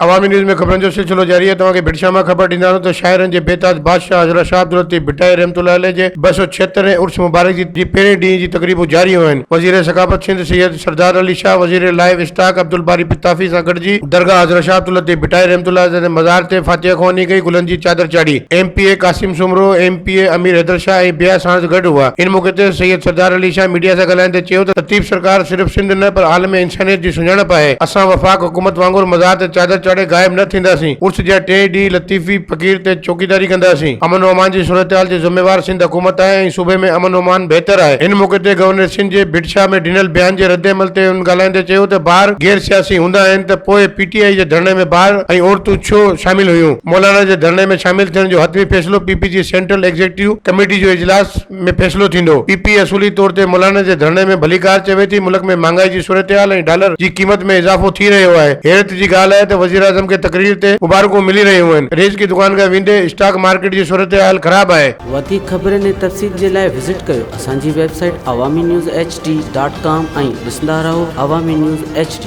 अवामी न्यूज़ में खबरनि जो सिलसिलो जारी है। तव्हांखे भिटशा मां ख़बर ॾींदा आहियूं त शाइरनि जे बेताज बादशाह हज़रत शाह अब्दुल लतीफ़ भिटाई रहमतुल्लाह अलैह जे 276 उर्स मुबारक जी पहिरें ॾींहं जी तक़रीबूं जारी आहिनि। वज़ीर सक़ाफ़त सिंध सैयद सरदार अली शाह, वज़ीर लाइव स्टॉक अब्दुल बारी पिताफ़ी सां गॾिजी दरगाह हज़रत शाह अब्दुल लतीफ़ भिटाई रहमतुल्लाह अलैह जे मज़ार ते फातिहा ख़वानी कई, गुलनि जी चादर चाढ़ी। MPA कासिम सुमरो, MPA अमीर हैदर शाह ऐं ॿिया साण गॾु हुआ। इन मौक़े ते सैयद सरदार अली शाह मीडिया सां ॻाल्हाईंदे चयो त लतीफ़ सरकार सिर्फ़ सिंध न पर आलम इंसानियत जी सुञाणप आहे। असां वफ़ाक़ हुकूमत वांगुरु मज़ार ते चादर चाढ़े गायब न थींदासीं। उर्स जा 3 ॾींहं लतीफ़ी फ़कीर ते चौकीदारी कंदासीं। अमन और अमान जी सूरत हाल जे ज़िम्मेवार सिंध हुकूमत आहे ऐं सूबे में अमन और अमान बहितर आहे। इन मौक़े ते गवर्नर सिंध जे भिटशा में ॾिनल बयान जे रद्द अमल ते ॻाल्हाईंदे चयो त ॿार गैर सियासी हूंदा आहिनि त पोइ PTI जे धरणे में ॿार ऐं औरतूं छो शामिल हुयूं। मौलाना जे धरणे में शामिल थियण जो हथवी फ़ैसिलो PP जी सेंट्रल एग्जीक्यूटिव कमेटी जो इजलास में फ़ैसिलो थींदो। PP असूली तौर ते मौलाना जे धरणे में भली कार चवे थी। मुल्क में महांगाई जी सूरत हाल ऐं डॉलर जी कीमत में इज़ाफ़ो थी रहियो आहे। हैरत जी ॻाल्हि आहे त वज़ीर आज़म खे तकरीर ते मुबारकूं मिली रहियूं आहिनि। रेज़ की दुकान खां वेंदे स्टॉक मार्केट जी सूरत हाल ख़राब आहे। वधीक ख़बरनि ऐं तफ़सील जे लाइ विज़िट कयो असांजी वेबसाइट awamiNewsHD.com ऐं ॾिसंदा रहो अवामी न्यूज़ HD।